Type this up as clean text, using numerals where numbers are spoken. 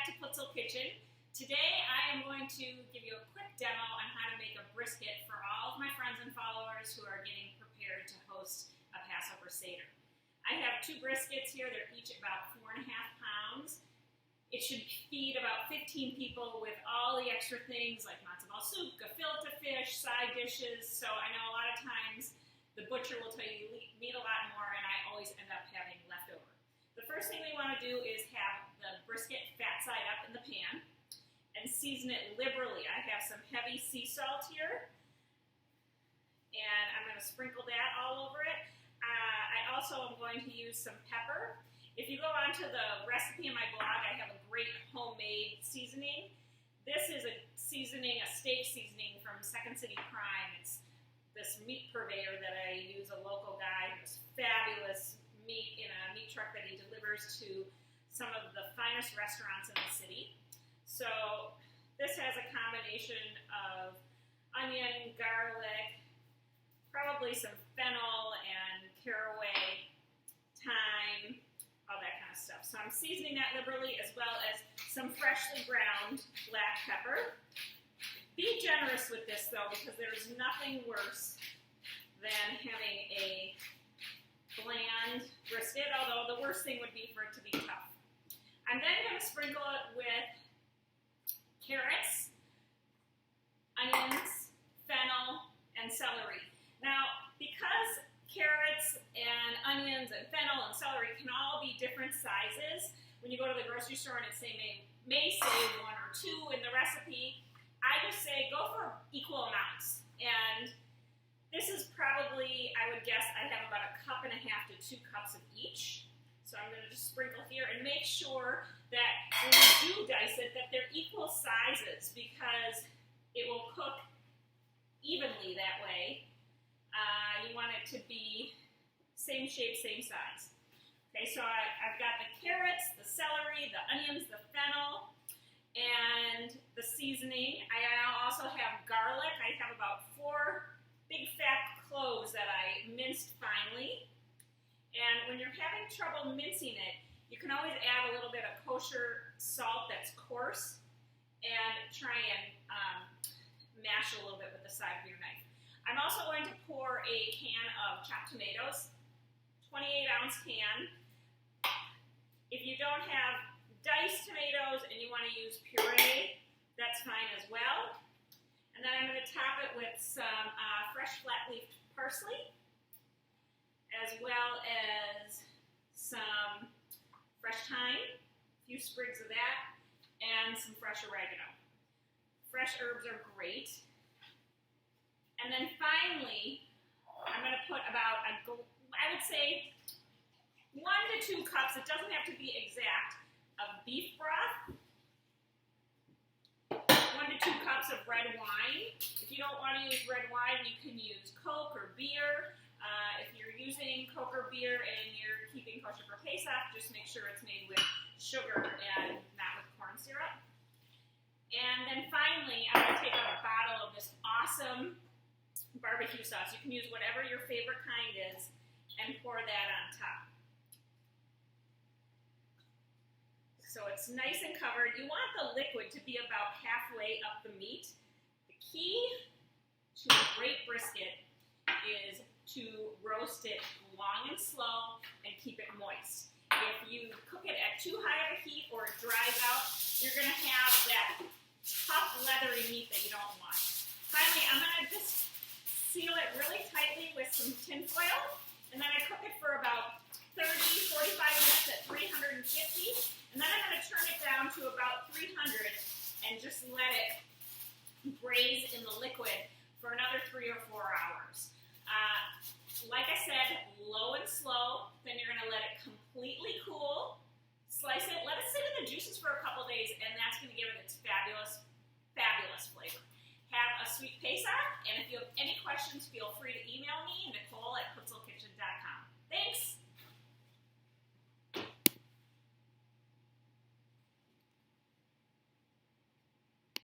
back to Untitled Kitchen. Today I am going to give you a quick demo on how to make a brisket for all of my friends and followers who are getting prepared to host a Passover Seder. I have two briskets here. They're each about 4.5 pounds. It should feed about 15 people with all the extra things like matzo ball soup, gefilte fish, side dishes. So I know a lot of times the butcher will tell you need a lot more, and I always end up having leftover. The first thing we want to do is have the brisket fat side up in the pan and season it liberally. I have some heavy sea salt here, and I'm going to sprinkle that all over it. I also am going to use some pepper. If you go onto the recipe in my blog, I have a great homemade seasoning. This is a seasoning, a steak seasoning from Second City Prime. It's this meat purveyor that I use, a local guy who's fabulous meat in a meat truck that he delivers to some of the finest restaurants in the city. So this has a combination of onion, garlic, probably some fennel and caraway, thyme, all that kind of stuff. So I'm seasoning that liberally, as well as some freshly ground black pepper. Be generous with this though, because there's nothing worse than having a bland brisket, although the worst thing would be for it to be tough. I'm then going to sprinkle it with carrots, onions, fennel, and celery. Now, because carrots and onions and fennel and celery can all be different sizes, when you go to the grocery store and it may say 1 or 2 in the recipe, I just say go for equal amounts. And this is probably, I would guess, I have about 1.5 to 2 cups of each. So I'm going to just sprinkle here and make sure that when you do dice it, that they're equal sizes, because it will cook evenly that way. You want it to be same shape, same size. Okay, so I've got the carrots, the celery, the onions, the fennel, and the seasoning. I also have garlic. I have about 4 big fat cloves that I minced finely. And when you're having trouble mincing it, you can always add a little bit of kosher salt that's coarse and try and mash a little bit with the side of your knife. I'm also going to pour a can of chopped tomatoes, 28-ounce can. If you don't have diced tomatoes and you want to use puree, that's fine as well. And then I'm going to top it with some fresh flat-leafed parsley, as well as some fresh thyme, a few sprigs of that, and some fresh oregano. Fresh herbs are great. And then finally, I'm going to put about, I would say, 1 to 2 cups, it doesn't have to be exact, of beef broth, 1 to 2 cups of red wine. If you don't want to use red wine, you can use Coke or beer. If you're using Coke or beer and you're keeping kosher for Pesach, just make sure it's made with sugar and not with corn syrup. And then finally, I'm going to take out a bottle of this awesome barbecue sauce. You can use whatever your favorite kind is and pour that on top. So it's nice and covered. You want the liquid to be about halfway up the meat. The key to a great brisket is to roast it long and slow and keep it moist. If you cook it at too high of a heat or it dries out, you're going to have that tough, leathery meat that you don't want. Finally, I'm going to just seal it really tightly with some tin foil, and then I cook it for about 30-45 minutes at 350, and then I'm going to turn it down to about 300 and just let it braise in the liquid for another 3 or 4 hours. Like I said, low and slow, then you're going to let it completely cool, slice it, let it sit in the juices for a couple days, and that's going to give it its fabulous, fabulous flavor. Have a sweet Pesach, and if you have any questions, feel free to email me, Nicole@untitled.kitchen.com.